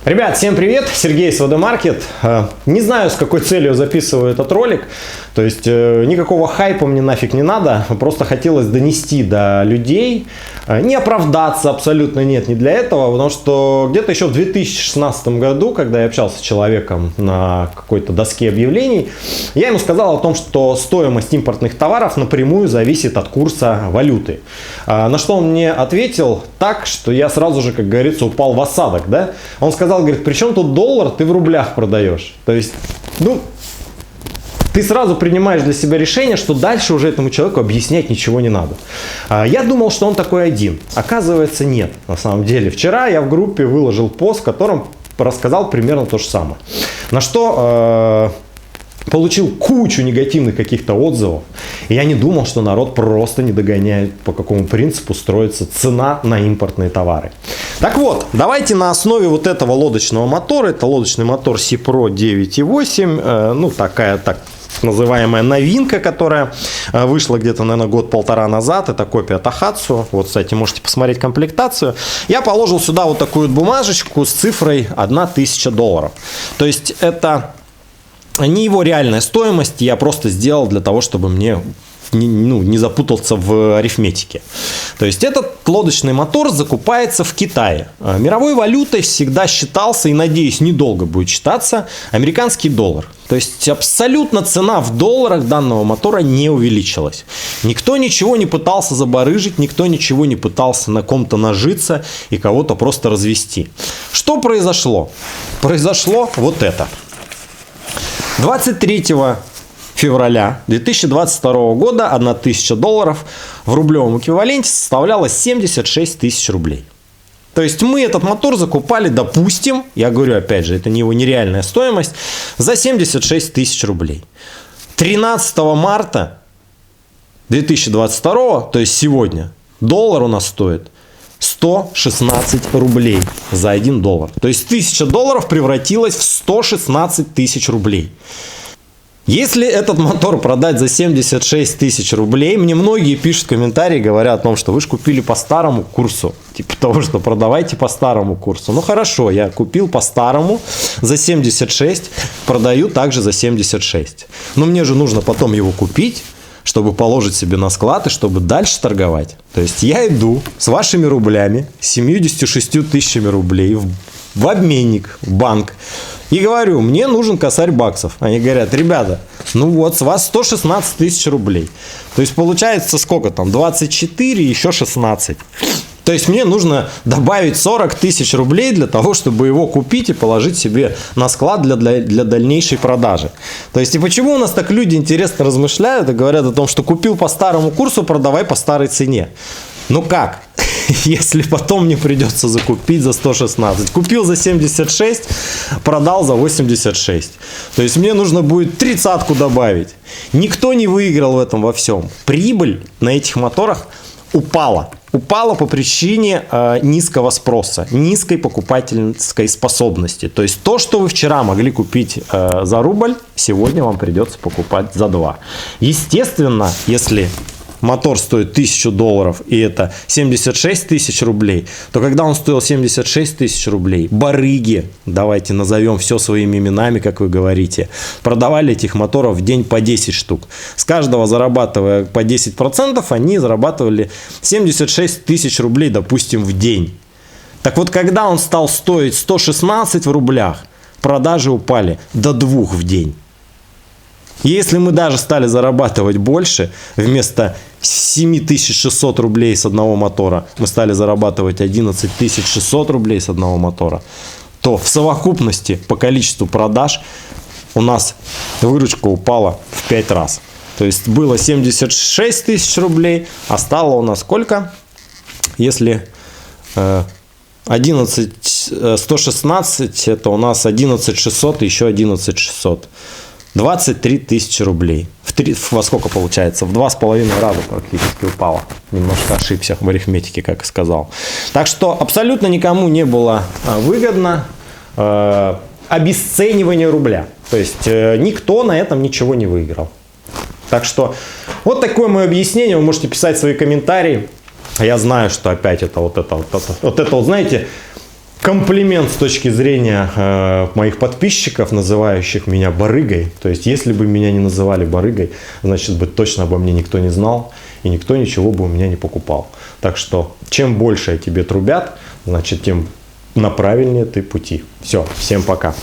Ребят, всем привет! Сергей с VD Market. Не знаю, с какой целью записываю этот ролик. То есть никакого хайпа мне нафиг не надо. Просто хотелось донести до людей. Не оправдаться абсолютно нет, не для этого. Потому что где-то еще в 2016 году, когда я общался с человеком на какой-то доске объявлений, я ему сказал о том, что стоимость импортных товаров напрямую зависит от курса валюты. На что он мне ответил так, что я сразу же, как говорится, упал в осадок. Да? Он сказал, говорит, при чем тут доллар, ты в рублях продаешь. То есть, ты сразу принимаешь для себя решение, что дальше уже этому человеку объяснять ничего не надо. Я думал, что он такой один. Оказывается, нет. На самом деле, вчера я в группе выложил пост, в котором рассказал примерно то же самое. На что получил кучу негативных каких-то отзывов. И я не думал, что народ просто не догоняет, по какому принципу строится цена на импортные товары. Так вот, давайте на основе вот этого лодочного мотора, это лодочный мотор Сипро 9.8, такая так называемая новинка, которая вышла где-то, наверное, год-полтора назад. Это копия Тахатсу. Вот, кстати, можете посмотреть комплектацию. Я положил сюда вот такую вот бумажечку с цифрой $1000. То есть это не его реальная стоимость, я просто сделал для того, чтобы мне не запутался в арифметике. То есть этот лодочный мотор закупается в Китае. Мировой валютой всегда считался, и, надеюсь, недолго будет считаться, американский доллар. То есть абсолютно цена в долларах данного мотора не увеличилась. Никто ничего не пытался забарыжить, никто ничего не пытался на ком-то нажиться и кого-то просто развести. Что произошло? Произошло вот это. 23 февраля 2022 года $1000 в рублевом эквиваленте составляло 76 тысяч рублей. То есть мы этот мотор закупали, допустим, я говорю опять же, это не его нереальная стоимость, за 76 тысяч рублей. 13 марта 2022, то есть сегодня, доллар у нас стоит 116 рублей за $1. То есть $1000 превратилось в 116 тысяч рублей. Если этот мотор продать за 76 тысяч рублей, мне многие пишут комментарии, говорят о том, что вы же купили по старому курсу. Типа того, что продавайте по старому курсу. Ну хорошо, я купил по старому за 76, продаю также за 76. Но мне же нужно потом его купить, чтобы положить себе на склад и чтобы дальше торговать. То есть я иду с вашими рублями, 76 тысячами рублей в обменник, в банк. И говорю, мне нужен косарь баксов. Они говорят, ребята, с вас 116 тысяч рублей. То есть получается сколько там? 24, еще 16. То есть мне нужно добавить 40 тысяч рублей для того, чтобы его купить и положить себе на склад для дальнейшей продажи. То есть и почему у нас так люди интересно размышляют и говорят о том, что купил по старому курсу, продавай по старой цене. Ну как? Если потом мне придется закупить за 116. Купил за 76, продал за 86. То есть мне нужно будет 30-ку добавить. Никто не выиграл в этом во всем. Прибыль на этих моторах упала. Упала по причине низкого спроса, низкой покупательской способности. То есть то, что вы вчера могли купить за рубль, сегодня вам придется покупать за 2. Естественно, если мотор стоит $1000 и это 76 тысяч рублей, то когда он стоил 76 тысяч рублей, барыги, давайте назовем все своими именами, как вы говорите, продавали этих моторов в день по 10 штук. С каждого зарабатывая по 10%, они зарабатывали 76 тысяч рублей, допустим, в день. Так вот, когда он стал стоить 116 в рублях, продажи упали до 2 в день. Если мы даже стали зарабатывать больше, вместо 7600 рублей с одного мотора мы стали зарабатывать 11600 рублей с одного мотора, то в совокупности по количеству продаж у нас выручка упала в 5 раз. То есть было 76 тысяч рублей, а стало у нас сколько? Если 116, это у нас 11600 и еще 11600. 23 тысячи рублей. Во сколько получается? В 2,5 раза практически упало. Немножко ошибся в арифметике, как и сказал. Так что абсолютно никому не было выгодно обесценивание рубля. То есть никто на этом ничего не выиграл. Так что вот такое мое объяснение. Вы можете писать свои комментарии. Я знаю, что опять это, знаете, комплимент с точки зрения моих подписчиков, называющих меня барыгой. То есть, если бы меня не называли барыгой, значит бы точно обо мне никто не знал, и никто ничего бы у меня не покупал. Так что, чем больше тебе трубят, значит, тем на правильнее ты пути. Все, всем пока.